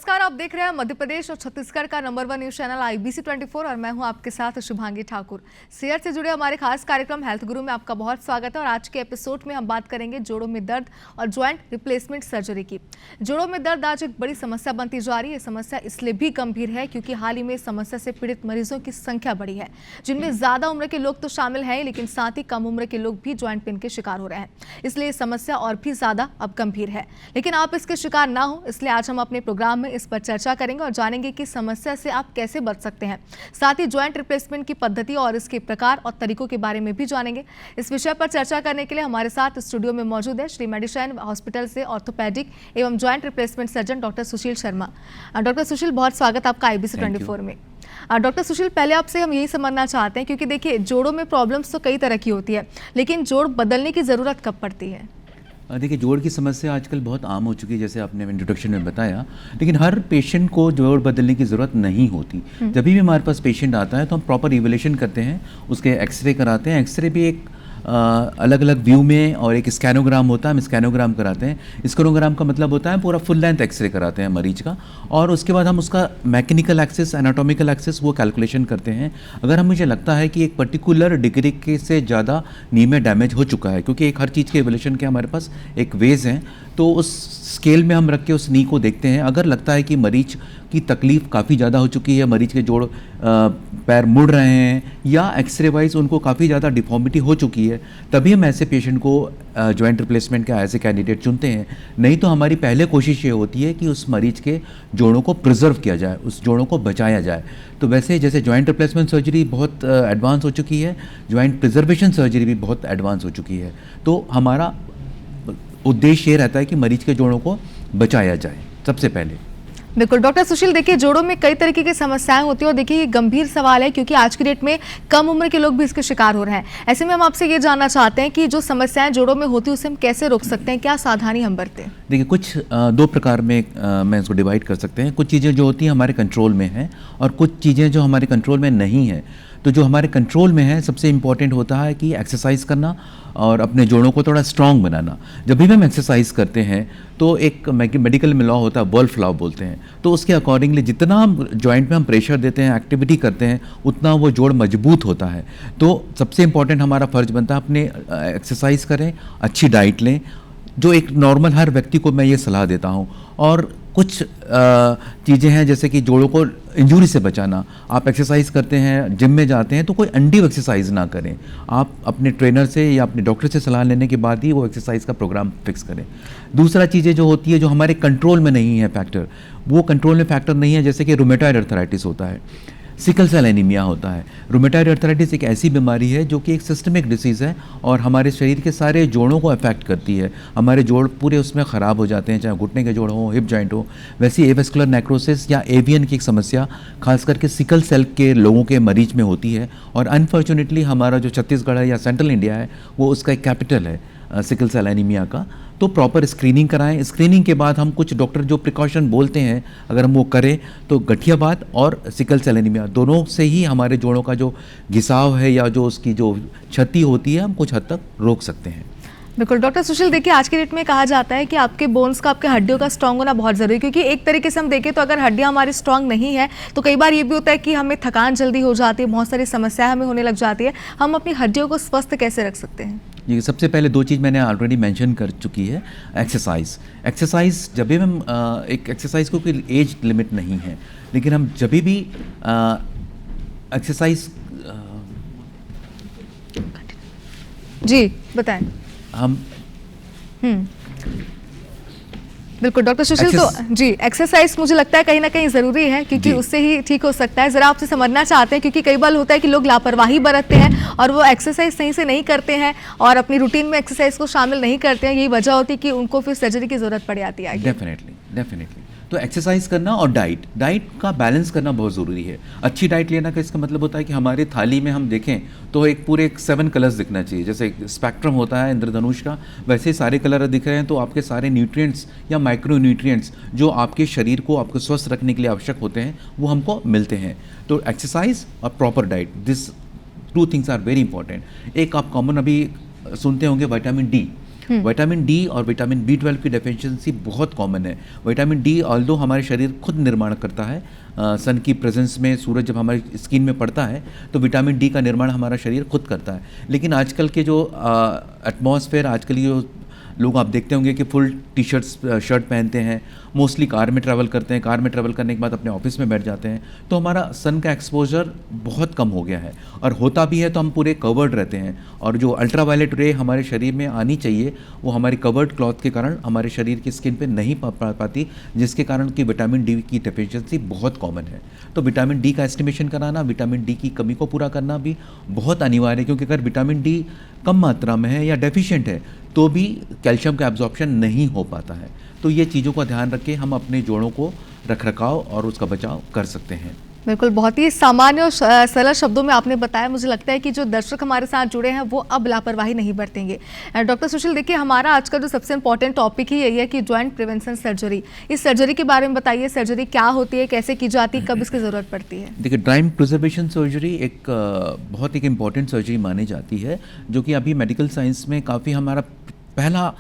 नमस्कार, आप देख रहे हैं मध्य प्रदेश और छत्तीसगढ़ का नंबर 1 न्यूज चैनल IBC 24 और मैं हूं आपके साथ शुभांगी ठाकुर। सेहत से जुड़े हमारे खास कार्यक्रम हेल्थ गुरु में आपका बहुत स्वागत है। और आज के एपिसोड में हम बात करेंगे जोड़ों में दर्द और ज्वाइंट रिप्लेसमेंट सर्जरी की। जोड़ों में दर्द आज एक बड़ी समस्या बनती जा रही है। समस्या इसलिए भी गंभीर है क्योंकि हाल ही में समस्या से पीड़ित मरीजों की संख्या बढ़ी है, जिनमें ज्यादा उम्र के लोग तो शामिल हैं, लेकिन साथ ही कम उम्र के लोग भी ज्वाइंट पेन के शिकार हो रहे हैं। इसलिए समस्या और भी ज्यादा अब गंभीर है, लेकिन आप इसके शिकार ना हो, इसलिए आज हम अपने प्रोग्राम में इस पर चर्चा करेंगे और जानेंगे कि समस्या से आप कैसे बच सकते हैं। साथ ही ज्वाइंट रिप्लेसमेंट की पद्धति और इसके प्रकार और तरीकों के बारे में भी जानेंगे। इस विषय पर चर्चा करने के लिए हमारे साथ स्टूडियो में मौजूद है श्री मेडिशाइन हॉस्पिटल से ऑर्थोपेडिक एवं joint replacement surgeon doctor Sushil Sharma. Doctor सुशील, बहुत स्वागत आपका IBC 24 में। डॉक्टर सुशील, पहले आपसे हम यही समझना चाहते हैं, क्योंकि देखिए जोड़ों में प्रॉब्लम्स तो कई तरह की होती है, लेकिन जोड़ बदलने की जरूरत कब पड़ती है? देखिए, जोड़ की समस्या आजकल बहुत आम हो चुकी है, जैसे आपने इंट्रोडक्शन में बताया, लेकिन हर पेशेंट को जोड़ बदलने की ज़रूरत नहीं होती। जब भी हमारे पास पेशेंट आता है तो हम प्रॉपर इवैल्यूएशन करते हैं, उसके एक्सरे कराते हैं। एक्सरे भी एक अलग अलग व्यू में और एक स्कैनोग्राम होता है, हम स्कैनोग्राम कराते हैं। स्कैनोग्राम का मतलब होता है पूरा फुल लेंथ एक्सरे कराते हैं मरीज का, और उसके बाद हम उसका मैकेनिकल एक्सेस, एनाटॉमिकल एक्सेस वो कैलकुलेशन करते हैं। अगर हम मुझे लगता है कि एक पर्टिकुलर डिग्री के से ज़्यादा नी में डैमेज हो चुका है, क्योंकि एक हर चीज़ के इवैल्यूएशन के हमारे पास एक वेज हैं, तो उस स्केल में हम रख के उस नी को देखते हैं। अगर लगता है कि मरीज की तकलीफ़ काफ़ी ज़्यादा हो चुकी है, मरीज के जोड़ पैर मुड़ रहे हैं या एक्सरे वाइज उनको काफ़ी ज़्यादा डिफॉर्मिटी हो चुकी है, तभी हम ऐसे पेशेंट को जॉइंट रिप्लेसमेंट का एज ए कैंडिडेट चुनते हैं। नहीं तो हमारी पहले कोशिश ये होती है कि उस मरीज के जोड़ों को प्रिजर्व किया जाए, उस जोड़ों को बचाया जाए। तो वैसे जैसे जॉइंट रिप्लेसमेंट सर्जरी बहुत एडवांस हो चुकी है, जॉइंट प्रिजर्वेशन सर्जरी भी बहुत एडवांस हो चुकी है। तो हमारा उद्देश्य ये रहता है कि मरीज के जोड़ों को बचाया जाए सबसे पहले। बिल्कुल डॉक्टर सुशील, देखिए जोड़ों में कई तरीके की समस्याएं होती है, और देखिए ये गंभीर सवाल है क्योंकि आज की डेट में कम उम्र के लोग भी इसके शिकार हो रहे हैं। ऐसे में हम आपसे ये जानना चाहते हैं कि जो समस्याएं जोड़ों में होती है उसे हम कैसे रोक सकते हैं, क्या सावधानी हम बरतें? देखिए, कुछ दो प्रकार में मैं इसको डिवाइड कर सकते हैं। कुछ चीज़ें जो होती हैं हमारे कंट्रोल में हैं और कुछ चीज़ें जो हमारे कंट्रोल में नहीं हैं। तो जो हमारे कंट्रोल में है, सबसे इम्पॉर्टेंट होता है कि एक्सरसाइज करना और अपने जोड़ों को थोड़ा स्ट्रांग बनाना। जब भी हम एक्सरसाइज करते हैं तो एक मेडिकल में लॉ होता है, वुल्फ लॉ बोलते हैं, तो उसके अकॉर्डिंगली जितना हम जॉइंट में हम प्रेशर देते हैं, एक्टिविटी करते हैं, उतना वो जोड़ मजबूत होता है। तो सबसे इम्पॉर्टेंट हमारा फ़र्ज बनता है अपने एक्सरसाइज करें, अच्छी डाइट लें, जो एक नॉर्मल हर व्यक्ति को मैं ये सलाह देता हूँ। और कुछ चीज़ें हैं जैसे कि जोड़ों को इंजरी से बचाना। आप एक्सरसाइज करते हैं, जिम में जाते हैं, तो कोई अनड्यू एक्सरसाइज ना करें। आप अपने ट्रेनर से या अपने डॉक्टर से सलाह लेने के बाद ही वो एक्सरसाइज का प्रोग्राम फिक्स करें। दूसरा चीज़ें जो होती है जो हमारे कंट्रोल में नहीं है फैक्टर, वो कंट्रोल में फैक्टर नहीं है, जैसे कि रूमेटॉइड अर्थराइटिस होता है, सिकल सेल एनीमिया होता है। रूमेटॉइड अर्थराइटिस एक ऐसी बीमारी है जो कि एक सिस्टमिक डिसीज़ है और हमारे शरीर के सारे जोड़ों को अफेक्ट करती है। हमारे जोड़ पूरे उसमें ख़राब हो जाते हैं, चाहे घुटने के जोड़ हो, हिप जॉइंट हो। वैसे एवेस्कुलर नेक्रोसिस या एवियन की एक समस्या खास करके सिकल सेल के लोगों के मरीज में होती है, और अनफॉर्चुनेटली हमारा जो छत्तीसगढ़ है या सेंट्रल इंडिया है, वो उसका एक कैपिटल है सिकल सेल एनीमिया का। तो प्रॉपर स्क्रीनिंग कराएं। स्क्रीनिंग के बाद हम कुछ डॉक्टर जो प्रिकॉशन बोलते हैं, अगर हम वो करें तो गठियावात और सिकल सेल एनीमिया दोनों से ही हमारे जोड़ों का जो घिसाव है या जो उसकी जो क्षति होती है, हम कुछ हद तक रोक सकते हैं। बिल्कुल डॉक्टर सुशील, देखिए आज के डेट में कहा जाता है कि आपके बोन्स का, आपके हड्डियों का स्ट्रांग होना बहुत ज़रूरी है, क्योंकि एक तरीके से हम देखें तो अगर हड्डियां हमारी स्ट्रांग नहीं है तो कई बार ये भी होता है कि हमें थकान जल्दी हो जाती है, बहुत सारी समस्याएं हमें होने लग जाती है। हम अपनी हड्डियों को स्वस्थ कैसे रख सकते हैं? ये सबसे पहले दो चीज़ मैंने ऑलरेडी मेंशन कर चुकी है। एक्सरसाइज जब भी हम एक एक्सरसाइज को कोई एज लिमिट नहीं है, लेकिन हम जब भी एक्सरसाइज जी बताएं। हम बिल्कुल डॉक्टर सुशील, तो जी एक्सरसाइज मुझे लगता है कहीं ना कहीं ज़रूरी है, क्योंकि उससे ही ठीक हो सकता है। ज़रा आपसे समझना चाहते हैं, क्योंकि कई बार होता है कि लोग लापरवाही बरतते हैं और वो एक्सरसाइज सही से नहीं करते हैं और अपनी रूटीन में एक्सरसाइज को शामिल नहीं करते हैं। यही वजह होती है कि उनको फिर सर्जरी की ज़रूरत पड़ जाती है। डेफिनेटली तो एक्सरसाइज करना और डाइट का बैलेंस करना बहुत ज़रूरी है। अच्छी डाइट लेना का इसका मतलब होता है कि हमारे थाली में हम देखें तो एक पूरे 7 कलर्स दिखना चाहिए। जैसे स्पेक्ट्रम होता है इंद्रधनुष का, वैसे सारे कलर दिख रहे हैं, तो आपके सारे न्यूट्रिएंट्स या माइक्रो न्यूट्रिएंट्स जो आपके शरीर को आपको स्वस्थ रखने के लिए आवश्यक होते हैं, वो हमको मिलते हैं। तो एक्सरसाइज और proper diet, this 2 things are very important. एक आप कॉमन अभी सुनते होंगे विटामिन डी। विटामिन डी और विटामिन B12 की डेफिशिएंसी बहुत कॉमन है। विटामिन डी ऑल्दो हमारे शरीर खुद निर्माण करता है, सन की प्रेजेंस में सूरज जब हमारी स्किन में पड़ता है तो विटामिन डी का निर्माण हमारा शरीर खुद करता है। लेकिन आजकल के जो एटमॉस्फेयर, आजकल ये जो लोग आप देखते होंगे कि फुल शर्ट पहनते हैं, मोस्टली कार में ट्रैवल करते हैं, कार में ट्रैवल करने के बाद अपने ऑफिस में बैठ जाते हैं, तो हमारा सन का एक्सपोजर बहुत कम हो गया है। और होता भी है तो हम पूरे कवर्ड रहते हैं, और जो अल्ट्रावायलेट रे हमारे शरीर में आनी चाहिए वो हमारी कवर्ड क्लॉथ के कारण हमारे शरीर की स्किन पे नहीं पाती, जिसके कारण कि विटामिन डी की डेफिशिएंसी बहुत कॉमन है। तो विटामिन डी का एस्टिमेशन कराना, विटामिन डी की कमी को पूरा करना भी बहुत अनिवार्य है, क्योंकि अगर विटामिन डी कम मात्रा में है या डेफिशिएंट है तो भी कैल्शियम का एब्जॉर्प्शन नहीं हो पाता है। तो ये चीज़ों का ध्यान रख के हम अपने जोड़ों को रखरखाव और उसका बचाव कर सकते हैं। बिल्कुल, बहुत ही सामान्य और सरल शब्दों में आपने बताया। मुझे लगता है कि जो दर्शक हमारे साथ जुड़े हैं वो अब लापरवाही नहीं बरतेंगे। डॉक्टर सुशील, देखिए हमारा आज का जो सबसे इंपॉर्टेंट टॉपिक ही यही है कि जॉइंट प्रिवेंशन सर्जरी। इस सर्जरी के बारे में बताइए, सर्जरी क्या होती है, कैसे की जाती है, कब इसकी ज़रूरत पड़ती है? देखिए, जॉइंट प्रिजर्वेशन सर्जरी एक बहुत एक इम्पॉर्टेंट सर्जरी मानी जाती है, जो कि अभी मेडिकल साइंस में काफ़ी हमारा पहला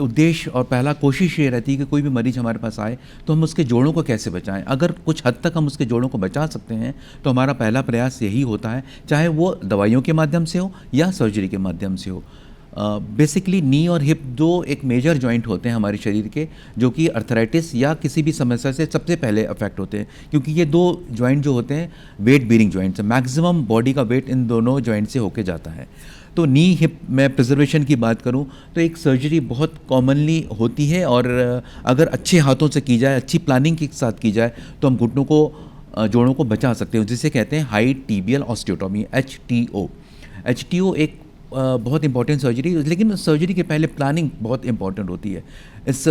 उद्देश्य और पहला कोशिश ये रहती है कि कोई भी मरीज हमारे पास आए तो हम उसके जोड़ों को कैसे बचाएं। अगर कुछ हद तक हम उसके जोड़ों को बचा सकते हैं तो हमारा पहला प्रयास यही होता है, चाहे वो दवाइयों के माध्यम से हो या सर्जरी के माध्यम से हो। बेसिकली नी और हिप दो एक मेजर जॉइंट होते हैं हमारे शरीर के, जो कि अर्थराइटिस या किसी भी समस्या से सबसे पहले अफेक्ट होते हैं, क्योंकि ये दो जॉइंट जो होते हैं वेट बीरिंग जॉइंट्स हैं। मैक्सिमम बॉडी का वेट इन दोनों जॉइंट से होके जाता है। तो नी हिप में प्रिजर्वेशन की बात करूं तो एक सर्जरी बहुत कॉमनली होती है, और अगर अच्छे हाथों से की जाए, अच्छी प्लानिंग के साथ की जाए तो हम घुटनों को जोड़ों को बचा सकते हैं, जिसे कहते हैं high tibial osteotomy, HTO। HTO एक बहुत इंपॉर्टेंट सर्जरी, लेकिन सर्जरी के पहले प्लानिंग बहुत इंपॉर्टेंट होती है। It's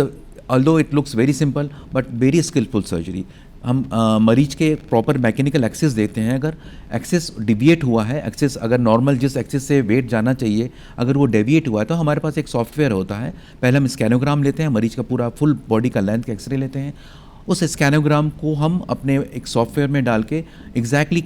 although it looks very simple but very skillful surgery. हम मरीज के प्रॉपर मैकेनिकल एक्सेस देते हैं। अगर एक्सेस डिविएट हुआ है, एक्सेस अगर नॉर्मल जिस एक्सेस से वेट जाना चाहिए अगर वो डेविएट हुआ है तो हमारे पास एक सॉफ्टवेयर होता है। पहले हम स्कैनोग्राम लेते हैं, मरीज का पूरा फुल बॉडी का लेंथ का एक्सरे लेते हैं। उस स्कैनोग्राम को हम अपने एक सॉफ्टवेयर में डाल के एग्जैक्टली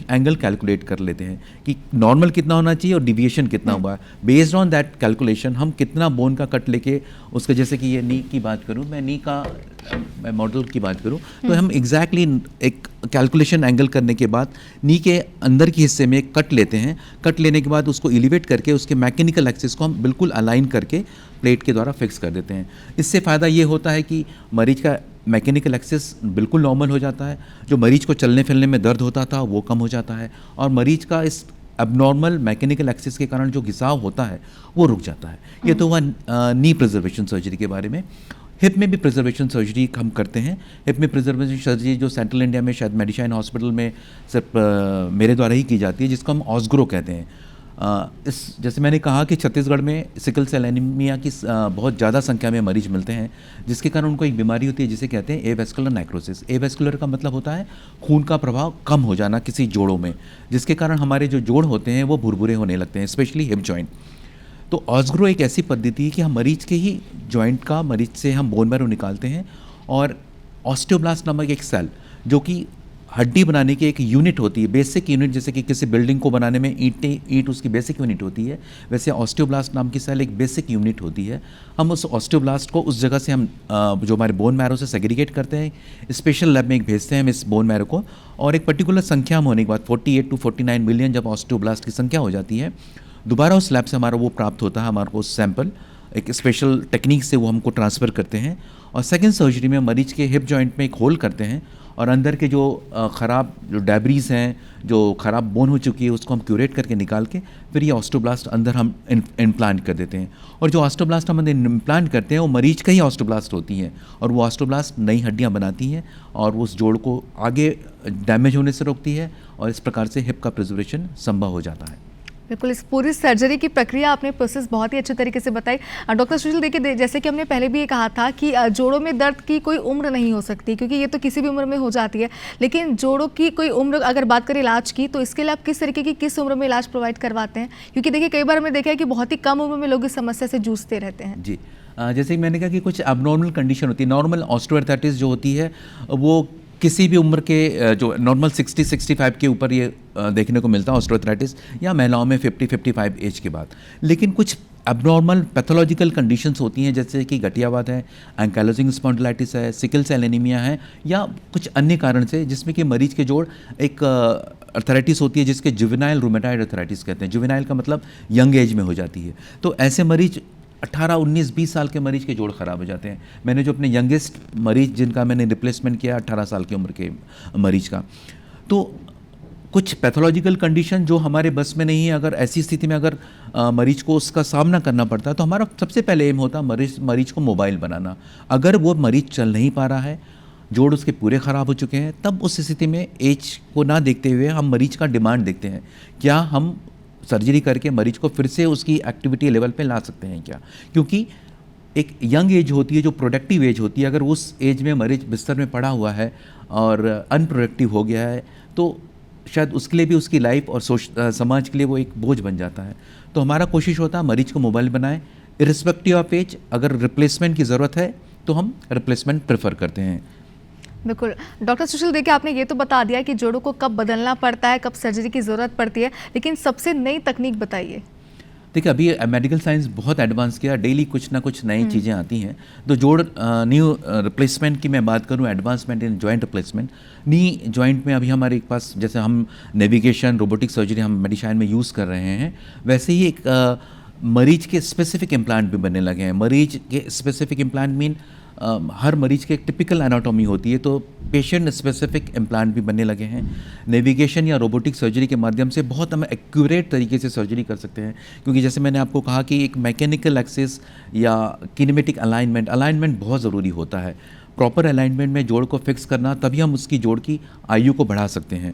एंगल कैलकुलेट कर लेते हैं कि नॉर्मल कितना होना चाहिए और डिविएशन कितना हुआ है। बेस्ड ऑन दैट कैलकुलेशन हम कितना बोन का कट लेके उसके, जैसे कि ये नी की बात करूँ, मैं मॉडल की बात करूँ तो हम एग्जैक्टली एक कैलकुलेशन एंगल करने के बाद नी के अंदर के हिस्से में एक कट लेते हैं। कट लेने के बाद उसको एलिवेट करके उसके मैकेनिकल एक्सिस को हम बिल्कुल अलाइन करके प्लेट के द्वारा फिक्स कर देते हैं। इससे फ़ायदा ये होता है कि मरीज का मैकेनिकल एक्सेस बिल्कुल नॉर्मल हो जाता है, जो मरीज को चलने फिरने में दर्द होता था वो कम हो जाता है, और मरीज का इस एबनॉर्मल मैकेनिकल एक्सेस के कारण जो घिसाव होता है वो रुक जाता है। ये तो हुआ नी प्रिजर्वेशन सर्जरी के बारे में। हिप में भी प्रिजर्वेशन सर्जरी हम करते हैं। हिप में प्रिजर्वेशन सर्जरी जो सेंट्रल इंडिया में शायद मेडिशाइन हॉस्पिटल में सिर्फ मेरे द्वारा ही की जाती है, जिसको हम ऑस्ग्रो कहते हैं। इस जैसे मैंने कहा कि छत्तीसगढ़ में सिकल सेल एनीमिया की बहुत ज़्यादा संख्या में मरीज मिलते हैं, जिसके कारण उनको एक बीमारी होती है जिसे कहते हैं एवेस्कुलर नेक्रोसिस। एवेस्कुलर का मतलब होता है खून का प्रभाव कम हो जाना किसी जोड़ों में, जिसके कारण हमारे जो जोड़ होते हैं वो भुरभुरे होने लगते हैं, स्पेशली हिप जॉइंट। तो ऑस्ग्रो एक ऐसी पद्धति है कि हम मरीज के ही जॉइंट का, मरीज से हम बोन मैरो निकालते हैं, और ऑस्टियोब्लास्ट नामक एक सेल जो कि हड्डी बनाने की एक यूनिट होती है, बेसिक यूनिट, जैसे कि किसी बिल्डिंग को बनाने में ईंट उसकी बेसिक यूनिट होती है, वैसे ऑस्टियोब्लास्ट नाम की सेल एक बेसिक यूनिट होती है। हम उस ऑस्टियोब्लास्ट को उस जगह से हम जो हमारे बोन मैरो से सेग्रीगेट करते हैं, स्पेशल लैब में एक भेजते हैं हम इस बोन मैरो को, और एक पर्टिकुलर संख्या में होने के बाद 48 to 49 मिलियन जब ऑस्टियोब्लास्ट की संख्या हो जाती है, दोबारा उस लैब से हमारा वो प्राप्त होता है, हमारे को सैंपल एक स्पेशल टेक्निक से वो हमको ट्रांसफ़र करते हैं, और सेकेंड सर्जरी में मरीज के हिप जॉइंट में एक होल करते हैं, और अंदर के जो ख़राब जो डेब्रीज हैं, जो ख़राब बोन हो चुकी है, उसको हम क्यूरेट करके निकाल के फिर ये ऑस्टियोब्लास्ट अंदर हम इम्प्लांट कर देते हैं। और जो ऑस्टियोब्लास्ट हम अंदर इम्प्लांट करते हैं वो मरीज का ही ऑस्टियोब्लास्ट होती हैं, और वो ऑस्टियोब्लास्ट नई हड्डियाँ बनाती हैं और उस जोड़ को आगे डैमेज होने से रोकती है, और इस प्रकार से हिप का प्रिजर्वेशन संभव हो जाता है। बिल्कुल, इस पूरी सर्जरी की प्रक्रिया आपने प्रोसेस बहुत ही अच्छे तरीके से बताई। डॉक्टर सुशील, देखिए जैसे कि हमने पहले भी ये कहा था कि जोड़ों में दर्द की कोई उम्र नहीं हो सकती, क्योंकि ये तो किसी भी उम्र में हो जाती है, लेकिन जोड़ों की कोई उम्र अगर बात करें इलाज की, तो इसके लिए आप किस तरीके की किस उम्र में इलाज प्रोवाइड करवाते हैं? क्योंकि देखिए कई बार हमने देखा है कि बहुत ही कम उम्र में लोग इस समस्या से जूझते रहते हैं। जी, जैसे कि मैंने कहा कि कुछ एबनॉर्मल कंडीशन होती है। नॉर्मल ऑस्टियोआर्थराइटिस जो होती है वो किसी भी उम्र के, जो नॉर्मल 60-65 के ऊपर ये देखने को मिलता है ऑस्टियोआर्थराइटिस, या महिलाओं में 50-55 एज के बाद। लेकिन कुछ एबनॉर्मल पैथोलॉजिकल कंडीशंस होती हैं, जैसे कि गठियावाद है, एंकाइलोजिंग स्पॉन्डिलाइटिस है, सिकल सेल एनीमिया है, या कुछ अन्य कारण से जिसमें कि मरीज के जोड़ एक अर्थराइटिस होती है जिसके जुवेनाइल रूमेटॉइड अर्थराइटिस कहते हैं। जुवेनाइल का मतलब यंग एज में हो जाती है। तो ऐसे मरीज 18, 19, 20 साल के मरीज के जोड़ खराब हो जाते हैं। मैंने जो अपने यंगेस्ट मरीज जिनका मैंने रिप्लेसमेंट किया 18 साल की उम्र के मरीज का, तो कुछ पैथोलॉजिकल कंडीशन जो हमारे बस में नहीं है, अगर ऐसी स्थिति में अगर मरीज को उसका सामना करना पड़ता है तो हमारा सबसे पहले एम होता है मरीज को मोबाइल बनाना। अगर वो मरीज चल नहीं पा रहा है, जोड़ उसके पूरे ख़राब हो चुके हैं, तब उस स्थिति में एज को ना देखते हुए हम मरीज का डिमांड देखते हैं, क्या हम सर्जरी करके मरीज को फिर से उसकी एक्टिविटी लेवल पे ला सकते हैं क्या। क्योंकि एक यंग एज होती है जो प्रोडक्टिव एज होती है, अगर उस एज में मरीज बिस्तर में पड़ा हुआ है और अनप्रोडक्टिव हो गया है तो शायद उसके लिए भी उसकी लाइफ और समाज के लिए वो एक बोझ बन जाता है। तो हमारा कोशिश होता है मरीज को मोबाइल बनाएं, इरिस्पेक्टिव ऑफ एज। अगर रिप्लेसमेंट की ज़रूरत है तो हम रिप्लेसमेंट प्रेफर करते हैं। बिल्कुल डॉक्टर सुशील, देखिए आपने ये तो बता दिया कि जोड़ों को कब बदलना पड़ता है, कब सर्जरी की ज़रूरत पड़ती है, लेकिन सबसे नई तकनीक बताइए। देखिए अभी मेडिकल साइंस बहुत एडवांस किया, डेली कुछ ना कुछ नई चीज़ें आती हैं। तो जोड़ न्यू रिप्लेसमेंट की मैं बात करूं, advancement in joint replacement, knee joint में अभी हमारे पास जैसे हम नेविगेशन, रोबोटिक सर्जरी हम मेडिशाइन में यूज़ कर रहे हैं, वैसे ही एक मरीज के स्पेसिफिक इम्प्लांट भी बनने लगे हैं। मरीज के स्पेसिफिक इम्प्लांट मीन हर मरीज की एक टिपिकल एनाटॉमी होती है, तो पेशेंट स्पेसिफिक इम्प्लांट भी बनने लगे हैं। नेविगेशन या रोबोटिक सर्जरी के माध्यम से बहुत हम एक्यूरेट तरीके से सर्जरी कर सकते हैं, क्योंकि जैसे मैंने आपको कहा कि एक मैकेनिकल एक्सेस या किनेमेटिक अलाइनमेंट बहुत ज़रूरी होता है। प्रॉपर अलाइनमेंट में जोड़ को फिक्स करना, तभी हम उसकी जोड़ की आयु को बढ़ा सकते हैं,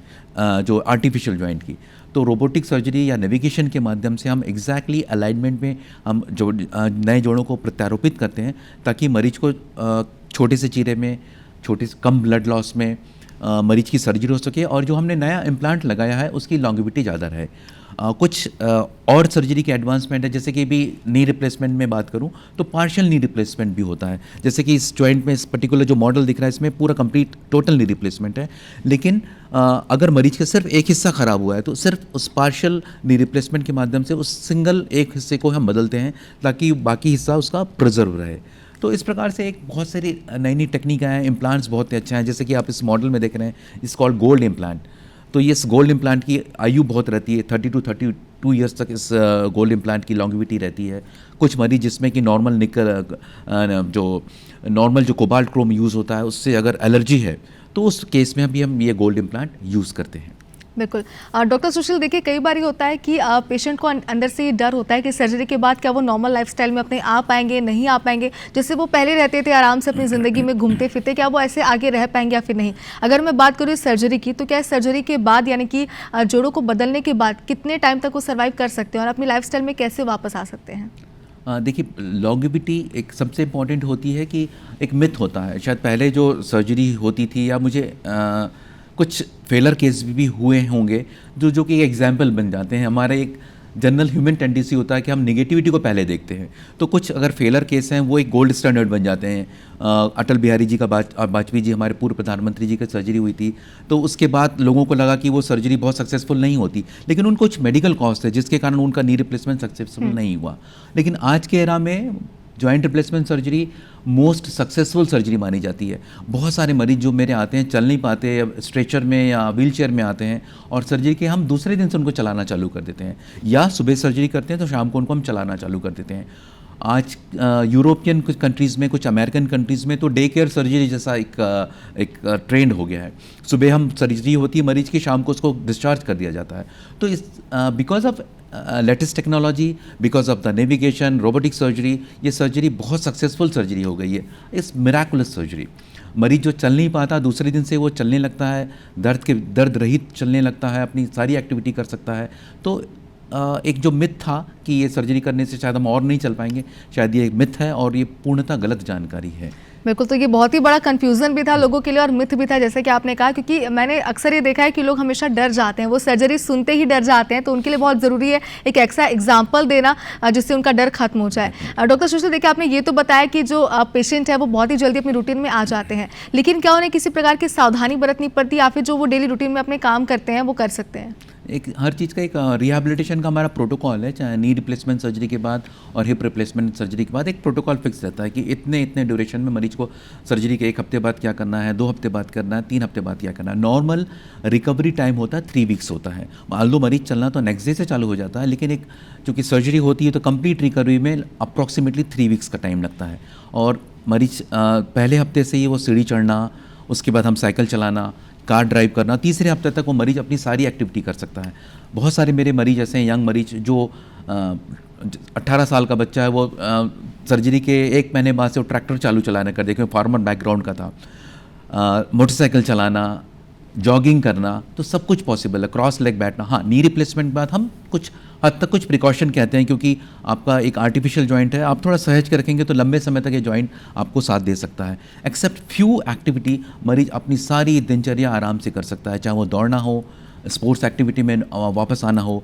जो आर्टिफिशियल जॉइंट की। तो रोबोटिक सर्जरी या नेविगेशन के माध्यम से हम एग्जैक्टली अलाइनमेंट में हम नए जोड़ों को प्रत्यारोपित करते हैं, ताकि मरीज को छोटे से चीरे में, छोटे से कम ब्लड लॉस में मरीज की सर्जरी हो सके, और जो हमने नया इम्प्लांट लगाया है उसकी लॉन्गिविटी ज़्यादा रहे। कुछ और सर्जरी के एडवांसमेंट है, जैसे कि भी नी रिप्लेसमेंट में बात करूं तो पार्शियल नी रिप्लेसमेंट भी होता है। जैसे कि इस जॉइंट में इस पर्टिकुलर जो मॉडल दिख रहा है इसमें पूरा कंप्लीट टोटल नी रिप्लेसमेंट है, लेकिन अगर मरीज का सिर्फ एक हिस्सा ख़राब हुआ है तो सिर्फ उस पार्शियल नी रिप्लेसमेंट के माध्यम से उस सिंगल एक हिस्से को हम बदलते हैं ताकि बाकी हिस्सा उसका प्रिजर्व रहे। तो इस प्रकार से एक बहुत सारी नई नई टेक्निक हैं। इम्प्लांट्स बहुत ही अच्छे हैं, जैसे कि आप इस मॉडल में देख रहे हैं, इस कॉल्ड गोल्ड इम्प्लांट। तो ये इस गोल्ड इम्प्लांट की आयु बहुत रहती है, 30 to 32 ईयर्स तक इस गोल्ड इम्प्लांट की लॉन्गिविटी रहती है। कुछ मरीज जिसमें कि नॉर्मल जो कोबाल्ट क्रोम यूज़ होता है उससे अगर एलर्जी है तो उस केस में भी हम ये गोल्ड इम्प्लांट यूज़ करते हैं। बिल्कुल डॉक्टर सुशील, देखिए कई बार ये होता है कि पेशेंट को अंदर से ये डर होता है कि सर्जरी के बाद क्या वो नॉर्मल लाइफस्टाइल में अपने आ पाएंगे, नहीं आ पाएंगे, जैसे वो पहले रहते थे आराम से अपनी ज़िंदगी में घूमते फिरते, क्या वो ऐसे आगे रह पाएंगे या फिर नहीं। अगर मैं बात करूँ सर्जरी की, तो क्या सर्जरी के बाद यानी कि जोड़ों को बदलने के बाद कितने टाइम तक वो सर्वाइव कर सकते हैं और अपनी लाइफस्टाइल में कैसे वापस आ सकते हैं? देखिए लॉन्गिविटी एक सबसे इम्पॉर्टेंट होती है कि एक मिथ होता है, शायद पहले जो सर्जरी होती थी या मुझे कुछ फेलर केस भी हुए होंगे जो कि एग्जाम्पल बन जाते हैं। हमारा एक जनरल ह्यूमन टेंडेंसी होता है कि हम निगेटिविटी को पहले देखते हैं, तो कुछ अगर फेलर केस हैं वो एक गोल्ड स्टैंडर्ड बन जाते हैं। अटल बिहारी जी का वाजपेयी जी हमारे पूर्व प्रधानमंत्री जी की सर्जरी हुई थी, तो उसके बाद लोगों को लगा कि वो सर्जरी बहुत सक्सेसफुल नहीं होती, लेकिन उनको कुछ मेडिकल कॉज थे जिसके कारण उनका नी रिप्लेसमेंट सक्सेसफुल नहीं हुआ। लेकिन आज के एरा में joint replacement surgery most successful surgery मानी जाती है। बहुत सारे मरीज जो मेरे आते हैं, चल नहीं पाते, स्ट्रेचर में या व्हील चेयर में आते हैं, और सर्जरी के हम दूसरे दिन से उनको चलाना चालू कर देते हैं, या सुबह सर्जरी करते हैं तो शाम को उनको हम चलाना चालू कर देते हैं। आज यूरोपियन कुछ कंट्रीज़ में, कुछ अमेरिकन कंट्रीज़ में तो डे केयर सर्जरी जैसा एक ट्रेंड हो गया है। सुबह हम सर्जरी होती है मरीज की, शाम को उसको डिस्चार्ज कर दिया जाता है। तो इस because of latest technology, because of the navigation, robotic surgery, ये सर्जरी बहुत सक्सेसफुल सर्जरी हो गई है। इस मिराकुलस सर्जरी, मरीज जो चल नहीं पाता दूसरे दिन से वो चलने लगता है, दर्द रहित चलने लगता है, अपनी सारी एक्टिविटी कर सकता है। तो एक जो मिथ था कि ये सर्जरी करने से शायद हम और नहीं चल पाएंगे, शायद ये मिथ है और ये पूर्णतः गलत जानकारी है। बिल्कुल, तो ये बहुत ही बड़ा कंफ्यूजन भी था लोगों के लिए और मिथ भी था, जैसे कि आपने कहा, क्योंकि मैंने अक्सर ये देखा है कि लोग हमेशा डर जाते हैं, वो सर्जरी सुनते ही डर जाते हैं। तो उनके लिए बहुत ज़रूरी है एक ऐसा एग्जाम्पल देना जिससे उनका डर खत्म हो जाए। डॉक्टर सुशील, देखिए आपने ये तो बताया कि जो पेशेंट है वो बहुत ही जल्दी अपनी रूटीन में आ जाते हैं, लेकिन क्या उन्हें किसी प्रकार की सावधानी बरतनी पड़ती है या फिर जो वो डेली रूटीन में अपने काम करते हैं वो कर सकते हैं? एक हर चीज़ का एक रिहैबिलिटेशन का हमारा प्रोटोकॉल है, चाहे नी रिप्लेसमेंट सर्जरी के बाद और हिप रिप्लेसमेंट सर्जरी के बाद एक प्रोटोकॉल फिक्स रहता है कि इतने इतने ड्यूरेशन में मरीज को सर्जरी के 1 हफ्ते बाद क्या करना है, 2 हफ्ते बाद करना है, 3 हफ्ते बाद क्या करना है। नॉर्मल रिकवरी टाइम होता है 3 वीक्स होता है। मान लो मरीज चलना तो नेक्स्ट डे से चालू हो जाता है, लेकिन एक चूँकि सर्जरी होती है तो कंप्लीट रिकवरी में अप्रॉक्सीमेटली 3 वीक्स का टाइम लगता है। और मरीज पहले हफ्ते से ही वो सीढ़ी चढ़ना, उसके बाद हम साइकिल चलाना, कार ड्राइव करना, तीसरे हफ्ते तक वो मरीज अपनी सारी एक्टिविटी कर सकता है। बहुत सारे मेरे मरीज ऐसे हैं, यंग मरीज जो 18 साल का बच्चा है, वो सर्जरी के 1 महीने बाद से वो ट्रैक्टर चालू चलाना कर दे, क्योंकि फार्मर बैकग्राउंड का था। मोटरसाइकिल चलाना, जॉगिंग करना, तो सब कुछ पॉसिबल है। क्रॉस लेग बैठना, हाँ नी रिप्लेसमेंट बाद हम कुछ हद तक कुछ प्रिकॉशन कहते हैं, क्योंकि आपका एक आर्टिफिशियल जॉइंट है, आप थोड़ा सहज के रखेंगे तो लंबे समय तक ये जॉइंट आपको साथ दे सकता है। एक्सेप्ट फ्यू एक्टिविटी मरीज अपनी सारी दिनचर्या आराम से कर सकता है, चाहे वो दौड़ना हो, स्पोर्ट्स एक्टिविटी में वापस आना हो,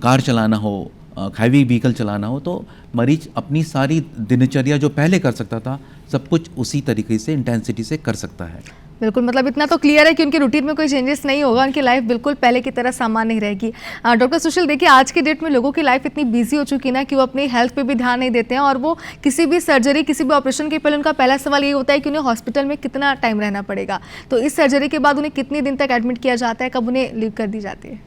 कार चलाना हो, हैवी व्हीकल चलाना हो, तो मरीज अपनी सारी दिनचर्या जो पहले कर सकता था सब कुछ उसी तरीके से इंटेंसिटी से कर सकता है। बिल्कुल, मतलब इतना तो क्लियर है कि उनकी रूटीन में कोई चेंजेस नहीं होगा, उनकी लाइफ बिल्कुल पहले की तरह सामान्य ही रहेगी। डॉक्टर सुशील, देखिए आज के डेट में लोगों की लाइफ इतनी बिजी हो चुकी है ना कि वो अपनी हेल्थ पे भी ध्यान नहीं देते हैं, और वो किसी भी सर्जरी, किसी भी ऑपरेशन के पहले उनका पहला सवाल ये होता है कि उन्हें हॉस्पिटल में कितना टाइम रहना पड़ेगा। तो इस सर्जरी के बाद उन्हें कितने दिन तक एडमिट किया जाता है, कब उन्हें लीव कर दी जाती है?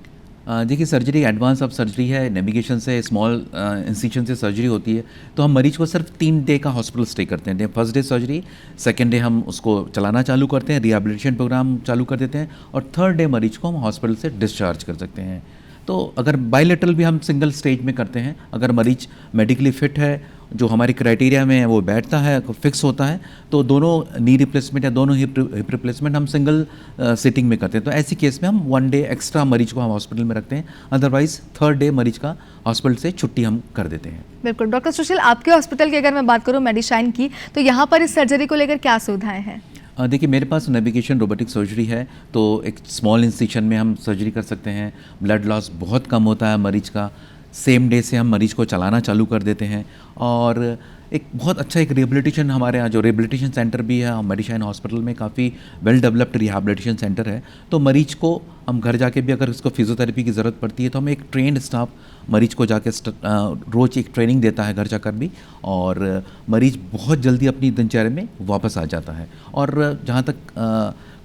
देखिए सर्जरी एडवांस अब सर्जरी है, नेविगेशन से, स्मॉल इंसिशन से सर्जरी होती है, तो हम मरीज को सिर्फ 3 डे का हॉस्पिटल स्टे करते हैं। First day surgery, second day हम उसको चलाना चालू करते हैं, रिहैबिलिटेशन प्रोग्राम चालू कर देते हैं, और थर्ड डे मरीज को हम हॉस्पिटल से डिस्चार्ज कर सकते हैं। तो अगर बायलेटरल भी हम सिंगल स्टेज में करते हैं, अगर मरीज मेडिकली फिट है, जो हमारी क्राइटेरिया में है वो बैठता है, फिक्स होता है, तो दोनों नी रिप्लेसमेंट या दोनों हिप रिप्लेसमेंट हम सिंगल सिटिंग में करते हैं। तो ऐसी केस में हम 1 डे एक्स्ट्रा मरीज को हम हॉस्पिटल में रखते हैं, अदरवाइज थर्ड डे मरीज का हॉस्पिटल से छुट्टी हम कर देते हैं। बिल्कुल। डॉक्टर सुशील, आपके हॉस्पिटल की अगर मैं बात करूँ मेडिशाइन की, तो यहाँ पर इस सर्जरी को लेकर क्या सुविधाएं हैं? देखिए मेरे पास नेविगेशन रोबोटिक सर्जरी है, तो एक स्मॉल इंसिशन में हम सर्जरी कर सकते हैं। ब्लड लॉस बहुत कम होता है मरीज का, सेम डे से हम मरीज को चलाना चालू कर देते हैं, और एक बहुत अच्छा एक रिहेबिलिटेशन, हमारे यहाँ जो रिहेबिलिटेशन सेंटर भी है मेडिशाइन हॉस्पिटल में, काफ़ी वेल डेवलप्ड रिहेबिलिटेशन सेंटर है। तो मरीज को हम घर जाके भी अगर उसको फिजियोथेरेपी की ज़रूरत पड़ती है तो हम एक ट्रेंड स्टाफ मरीज को जाके रोज़ एक ट्रेनिंग देता है घर जाकर भी, और मरीज बहुत जल्दी अपनी दिनचर्या में वापस आ जाता है। और जहाँ तक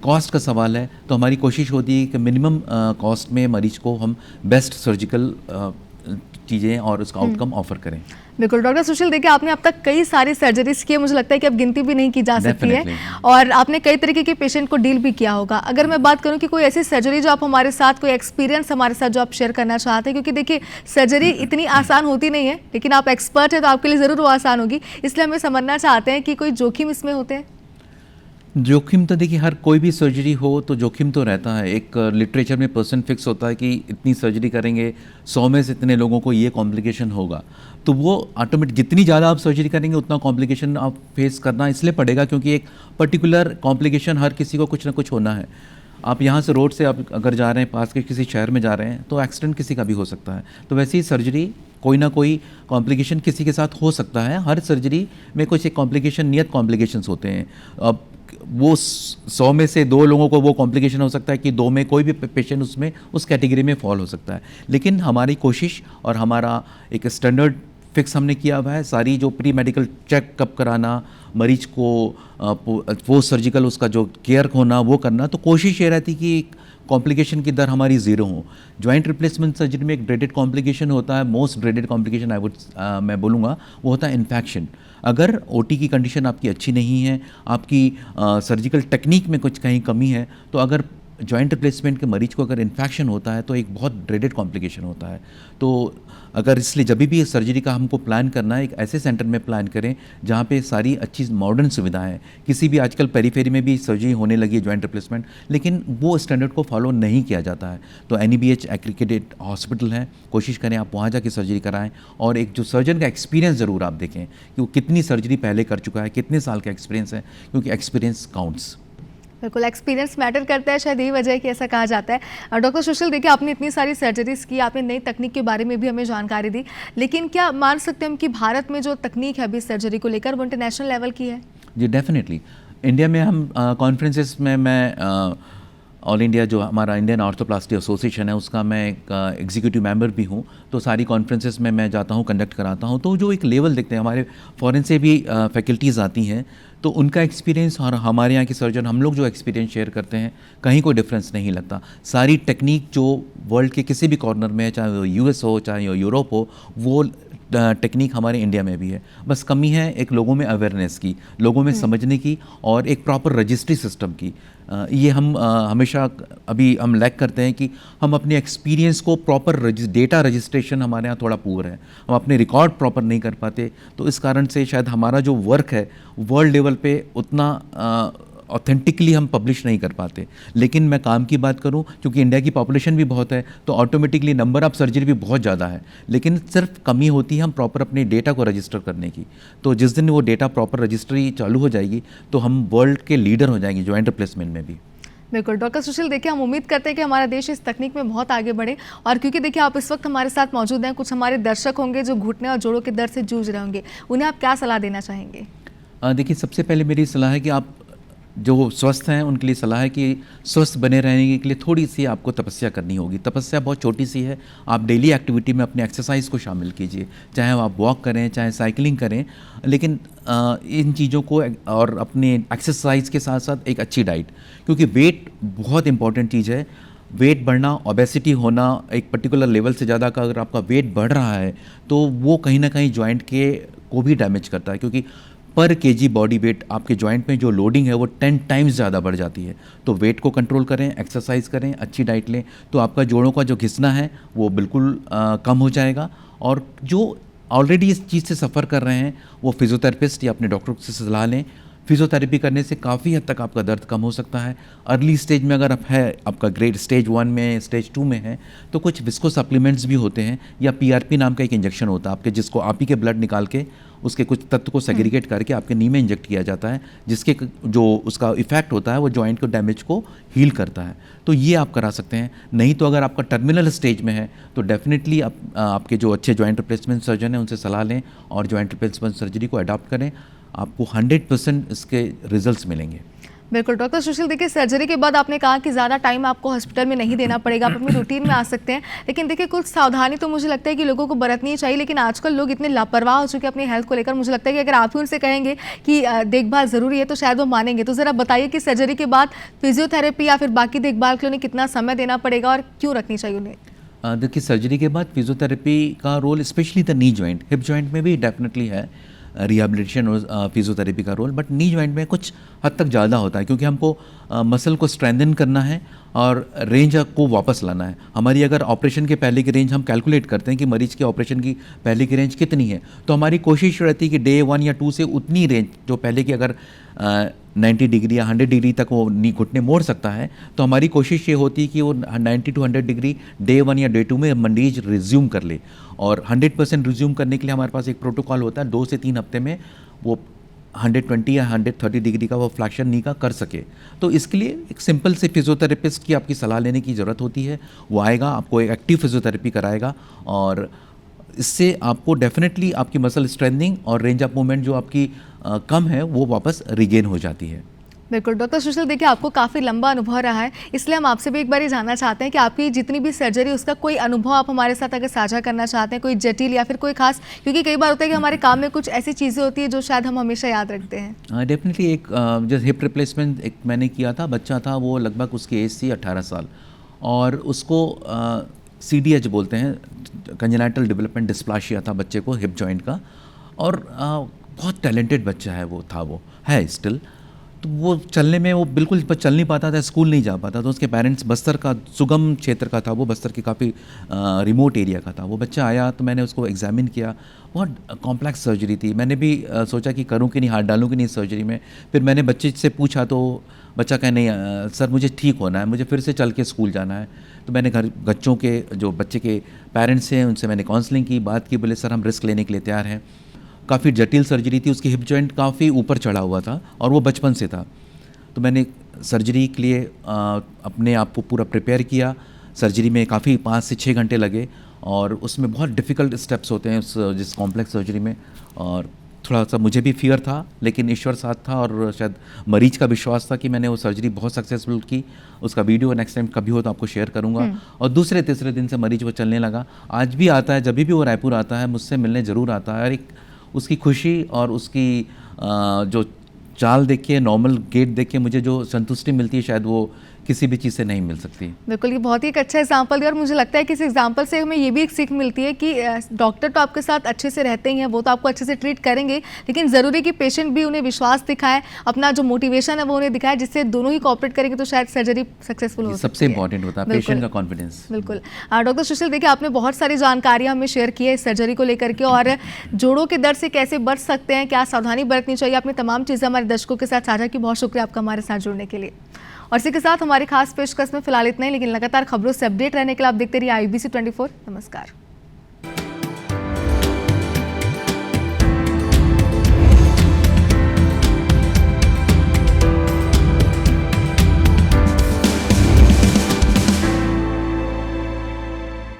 कॉस्ट का सवाल है, तो हमारी कोशिश होती है कि मिनिमम कॉस्ट में मरीज को हम बेस्ट सर्जिकल चीज़ें और उसका आउटकम ऑफर करें। बिल्कुल। डॉक्टर सुशील, देखिए आपने अब तक कई सारी सर्जरीज की है, मुझे लगता है कि अब गिनती भी नहीं की जा सकती है, और आपने कई तरीके के पेशेंट को डील भी किया होगा। अगर मैं बात करूं कि कोई ऐसी सर्जरी जो आप हमारे साथ, कोई एक्सपीरियंस हमारे साथ जो आप शेयर करना चाहते हैं, क्योंकि देखिए सर्जरी इतनी आसान होती नहीं है, लेकिन आप एक्सपर्ट है तो आपके लिए ज़रूर वो आसान होगी, इसलिए हमें समझना चाहते हैं कि कोई जोखिम इसमें होते हैं? जोखिम तो देखिए हर कोई भी सर्जरी हो तो जोखिम तो रहता है। एक लिटरेचर में परसेंट फिक्स होता है कि इतनी सर्जरी करेंगे 100 में से इतने लोगों को ये कॉम्प्लिकेशन होगा, तो वो ऑटोमेटिक जितनी ज़्यादा आप सर्जरी करेंगे उतना कॉम्प्लिकेशन आप फेस करना इसलिए पड़ेगा, क्योंकि एक पर्टिकुलर कॉम्प्लिकेशन हर किसी को कुछ ना कुछ होना है। आप यहाँ से रोड से आप अगर जा रहे हैं, पास के किसी शहर में जा रहे हैं, तो एक्सीडेंट किसी का भी हो सकता है। तो वैसे ही सर्जरी कोई ना कोई कॉम्प्लिकेशन किसी के साथ हो सकता है। हर सर्जरी में कुछ एक कॉम्प्लिकेशन, नियत कॉम्प्लिकेशंस होते हैं। अब वो 100 में से 2 लोगों को वो कॉम्प्लिकेशन हो सकता है कि 2 में कोई भी पेशेंट उसमें उस कैटेगरी में फॉल हो सकता है। लेकिन हमारी कोशिश और हमारा एक स्टैंडर्ड फिक्स हमने किया हुआ है, सारी जो प्री मेडिकल चेकअप कराना, मरीज को पोस्ट सर्जिकल उसका जो केयर होना वो करना, तो कोशिश ये रहती कि कॉम्प्लिकेशन की दर हमारी 0 हो। जॉइंट रिप्लेसमेंट सर्जरी में एक ड्रेडेड कॉम्प्लिकेशन होता है, मोस्ट ड्रेडेड कॉम्प्लिकेशन मैं बोलूँगा वो होता है इन्फेक्शन। अगर ओटी की कंडीशन आपकी अच्छी नहीं है, आपकी सर्जिकल टेक्निक में कुछ कहीं कमी है, तो अगर जॉइंट रिप्लेसमेंट के मरीज को अगर इन्फेक्शन होता है तो एक बहुत ड्रेडेड कॉम्प्लिकेशन होता है। तो अगर इसलिए जब भी सर्जरी का हमको प्लान करना है, एक ऐसे सेंटर में प्लान करें जहाँ पे सारी अच्छी मॉडर्न सुविधाएं हैं। किसी भी आजकल पेरीफेरी में भी सर्जरी होने लगी है जॉइंट रिप्लेसमेंट, लेकिन वो स्टैंडर्ड को फॉलो नहीं किया जाता है। तो NABH एक्रीडिटेड हॉस्पिटल है, कोशिश करें आप वहाँ जाके सर्जरी कराएं, और एक जो सर्जन का एक्सपीरियंस ज़रूर आप देखें कि वो कितनी सर्जरी पहले कर चुका है, कितने साल का एक्सपीरियंस है, क्योंकि एक्सपीरियंस काउंट्स। बिल्कुल, एक्सपीरियंस मैटर करता है, शायद यही वजह है कि ऐसा कहा जाता है। डॉक्टर सुशील, देखिए आपने इतनी सारी सर्जरीज की, आपने नई तकनीक के बारे में भी हमें जानकारी दी, लेकिन क्या मान सकते हैं हम कि भारत में जो तकनीक है अभी सर्जरी को लेकर वो इंटरनेशनल लेवल की है? जी डेफिनेटली। इंडिया में हम कॉन्फ्रेंसेस में मैं ऑल इंडिया जो हमारा इंडियन ऑर्थोप्लास्टी एसोसिएशन है उसका मैं एक एग्जीक्यूटिव मेंबर भी हूँ। तो सारी कॉन्फ्रेंसेस में मैं जाता हूँ, कंडक्ट कराता हूँ। तो जो एक लेवल देखते हैं, हमारे फॉरेन से भी फैकल्टीज़ आती हैं, तो उनका एक्सपीरियंस और हमारे यहाँ के सर्जन, हम लोग जो एक्सपीरियंस शेयर करते हैं, कहीं कोई डिफरेंस नहीं लगता। सारी टेक्निक जो वर्ल्ड के किसी भी कॉर्नर में है, चाहे वो यूएस हो चाहे वो यूरोप हो, वो टेक्निक हमारे इंडिया में भी है। बस कमी है एक लोगों में अवेयरनेस की, लोगों में समझने की, और एक प्रॉपर रजिस्ट्री सिस्टम की। ये हम हमेशा अभी हम लैक करते हैं कि हम अपने एक्सपीरियंस को प्रॉपर डेटा रजिस्ट्रेशन हमारे यहाँ थोड़ा पुअर है, हम अपने रिकॉर्ड प्रॉपर नहीं कर पाते। तो इस कारण से शायद हमारा जो वर्क है वर्ल्ड लेवल पे उतना ऑथेंटिकली हम पब्लिश नहीं कर पाते। लेकिन मैं काम की बात करूं, क्योंकि इंडिया की पॉपुलेशन भी बहुत है, तो ऑटोमेटिकली नंबर ऑफ सर्जरी भी बहुत ज़्यादा है, लेकिन सिर्फ कमी होती है हम प्रॉपर अपने डेटा को रजिस्टर करने की। तो जिस दिन वो डेटा प्रॉपर रजिस्ट्री चालू हो जाएगी तो हम वर्ल्ड के लीडर हो जाएंगे जॉइंट रिप्लेसमेंट में भी। बिल्कुल डॉक्टर सुशील, देखिए हम उम्मीद करते हैं कि हमारा देश इस तकनीक में बहुत आगे बढ़े, और क्योंकि देखिए आप इस वक्त हमारे साथ मौजूद हैं, कुछ हमारे दर्शक होंगे जो घुटने और जोड़ों के दर्द से जूझ रहे होंगे, उन्हें आप क्या सलाह देना चाहेंगे? देखिए, सबसे पहले मेरी सलाह है कि आप जो स्वस्थ हैं उनके लिए सलाह है कि स्वस्थ बने रहने के लिए थोड़ी सी आपको तपस्या करनी होगी। तपस्या बहुत छोटी सी है, आप डेली एक्टिविटी में अपने एक्सरसाइज को शामिल कीजिए, चाहे आप वॉक करें चाहे साइकिलिंग करें, लेकिन इन चीज़ों को और अपने एक्सरसाइज के साथ साथ एक अच्छी डाइट, क्योंकि वेट बहुत इंपॉर्टेंट चीज़ है। वेट बढ़ना, ओबेसिटी होना, एक पर्टिकुलर लेवल से ज़्यादा का अगर आपका वेट बढ़ रहा है तो वो कहीं ना कहीं जॉइंट के को भी डैमेज करता है, क्योंकि पर केजी बॉडी वेट आपके जॉइंट में जो लोडिंग है वो 10 टाइम्स ज़्यादा बढ़ जाती है। तो वेट को कंट्रोल करें, एक्सरसाइज करें, अच्छी डाइट लें, तो आपका जोड़ों का जो घिसना है वो बिल्कुल कम हो जाएगा। और जो ऑलरेडी इस चीज़ से सफ़र कर रहे हैं वो फिजियोथेरेपिस्ट या अपने डॉक्टर से सलाह लें। फिजियोथेरेपी करने से काफ़ी हद तक आपका दर्द कम हो सकता है। अर्ली स्टेज में अगर आप है, आपका ग्रेड स्टेज 1 में, स्टेज 2 में है, तो कुछ विस्को सप्लीमेंट्स भी होते हैं, या पीआरपी नाम का एक इंजेक्शन होता है आपके, जिसको आप ही के ब्लड निकाल के उसके कुछ तत्व को सेग्रीगेट करके आपके नी में इंजेक्ट किया जाता है, जिसके जो उसका इफेक्ट होता है वो जॉइंट को डैमेज को हील करता है। तो ये आप करा सकते हैं। नहीं तो अगर आपका टर्मिनल स्टेज में है तो डेफिनेटली आपके जो अच्छे जॉइंट रिप्लेसमेंट सर्जन हैं उनसे सलाह लें और जॉइंट रिप्लेसमेंट सर्जरी को अडॉप्ट करें। आपको 100% इसके रिजल्ट्स मिलेंगे। बिल्कुल डॉक्टर सुशील, देखिए सर्जरी के बाद आपने कहा कि ज़्यादा टाइम आपको हॉस्पिटल में नहीं देना पड़ेगा, आप अपनी रूटीन में आ सकते हैं, लेकिन देखिए कुछ सावधानी तो मुझे लगता है कि लोगों को बरतनी चाहिए। लेकिन आजकल लोग इतने लापरवाह हो चुके हैं अपनी हेल्थ को लेकर, मुझे लगता है कि अगर आप ही उनसे कहेंगे कि देखभाल ज़रूरी है तो शायद वो मानेंगे। तो ज़रा बताइए कि सर्जरी के बाद फिजियोथेरेपी या फिर बाकी देखभाल के लिए उन्हें कितना समय देना पड़ेगा और क्यों रखनी चाहिए उन्हें? देखिए, सर्जरी के बाद फिजियोथेरेपी का role, specially the knee joint, hip joint में भी डेफिनेटली है रिहेबिलिटेशन और फिजियोथेरेपी का रोल, बट नी जॉइंट में कुछ हद तक ज़्यादा होता है, क्योंकि हमको मसल को स्ट्रेंथन करना है और रेंज को वापस लाना है। हमारी अगर ऑपरेशन के पहले की रेंज हम कैलकुलेट करते हैं कि मरीज के ऑपरेशन की पहले की रेंज कितनी है, तो हमारी कोशिश रहती है कि डे 1 या 2 से उतनी रेंज जो पहले की अगर 90 डिग्री या 100 डिग्री तक वो नी घुटने मोड़ सकता है, तो हमारी कोशिश ये होती है कि वो 90 to 100 डिग्री डे 1 या डे 2 में मरीज रिज्यूम कर ले। और 100% रिज्यूम करने के लिए हमारे पास एक प्रोटोकॉल होता है, 2 से 3 हफ्ते में वो 120 या 130 डिग्री का वो फ्लैक्शन नी का कर सके। तो इसके लिए एक सिंपल से फिजियोथेरेपिस्ट की आपकी सलाह लेने की ज़रूरत होती है। वो आएगा, आपको एक एक्टिव फिजियोथेरेपी कराएगा, और इससे आपको डेफिनेटली आपकी मसल स्ट्रेंथनिंग और रेंज ऑफ मूवमेंट जो आपकी कम है वो वापस रिगेन हो जाती है। बिल्कुल डॉक्टर सुशील, देखिए आपको काफ़ी लंबा अनुभव रहा है, इसलिए हम आपसे भी एक बार ये जानना चाहते हैं कि आपकी जितनी भी सर्जरी उसका कोई अनुभव आप हमारे साथ अगर साझा करना चाहते हैं, कोई जटिल या फिर कोई खास, क्योंकि कई बार होता है कि हमारे काम में कुछ ऐसी चीज़ें होती है जो शायद हम हमेशा याद रखते हैं। डेफिनेटली एक जैसे हिप रिप्लेसमेंट एक मैंने किया था, बच्चा था वो, लगभग उसकी एज थी 18 साल, और उसको CDH बोलते हैं, कंजेनाइटल डेवलपमेंट डिस्प्लासिया था बच्चे को हिप जॉइंट का, और बहुत टैलेंटेड बच्चा है, वो था, वो है स्टिल। तो वो चलने में वो बिल्कुल चल नहीं पाता था, स्कूल नहीं जा पाता, तो उसके पेरेंट्स बस्तर का सुगम क्षेत्र का था, वो बस्तर के काफ़ी रिमोट एरिया का था। वो बच्चा आया तो मैंने उसको एग्जामिन किया, बहुत कॉम्प्लेक्स सर्जरी थी। मैंने भी सोचा कि करूं कि नहीं, हाथ डालूं कि नहीं सर्जरी में। फिर मैंने बच्चे से पूछा तो बच्चा कहे नहीं सर मुझे ठीक होना है, मुझे फिर से चल के स्कूल जाना है। तो मैंने बच्चों के जो बच्चे के पेरेंट्स हैं उनसे मैंने काउंसलिंग की, बात की, बोले सर हम रिस्क लेने के लिए तैयार हैं। काफ़ी जटिल सर्जरी थी, उसकी हिप जॉइंट काफ़ी ऊपर चढ़ा हुआ था और वो बचपन से था। तो मैंने सर्जरी के लिए अपने आप को पूरा प्रिपेयर किया। सर्जरी में काफ़ी 5 से 6 घंटे लगे, और उसमें बहुत डिफ़िकल्ट स्टेप्स होते हैं जिस कॉम्प्लेक्स सर्जरी में, और थोड़ा सा मुझे भी फियर था, लेकिन ईश्वर साथ था और शायद मरीज का विश्वास था कि मैंने वो सर्जरी बहुत सक्सेसफुल की। उसका वीडियो नेक्स्ट टाइम कभी हो तो आपको शेयर करूंगा। और दूसरे तीसरे दिन से मरीज वो चलने लगा। आज भी आता है, जब भी वो रायपुर आता है मुझसे मिलने ज़रूर आता है। और एक उसकी खुशी और उसकी जो चाल देख के, नॉर्मल गेट देख के मुझे जो संतुष्टि मिलती है, शायद वो किसी भी चीज़ से नहीं मिल सकती। बिल्कुल, ये बहुत ही एक अच्छा एग्जाम्पल दिया और मुझे लगता है कि इस एग्जाम्पल से हमें ये भी एक सीख मिलती है कि डॉक्टर तो आपके साथ अच्छे से रहते ही हैं, वो तो आपको अच्छे से ट्रीट करेंगे, लेकिन ज़रूरी कि पेशेंट भी उन्हें विश्वास दिखाए, अपना जो मोटिवेशन है वो उन्हें दिखाए, जिससे दोनों ही कॉपरेट करेंगे तो शायद सर्जरी सक्सेसफुल हो सकती है। सबसे इंपॉर्टेंट होता है पेशेंट का कॉन्फिडेंस। बिल्कुल। डॉक्टर सुशील, देखिए आपने बहुत सारी जानकारियाँ हमें शेयर की है इस सर्जरी को लेकर के, और जोड़ों के दर्द से कैसे बच सकते हैं, क्या सावधानी बरतनी चाहिए, आपने तमाम चीज़ें हमारे दर्शकों के साथ साझा की। बहुत शुक्रिया आपका हमारे साथ जुड़ने के लिए। और इसी के साथ हमारी खास पेशकश में फिलहाल इतना ही, लेकिन लगातार खबरों से अपडेट रहने के लिए आप देखते रहिए IBC 24। नमस्कार।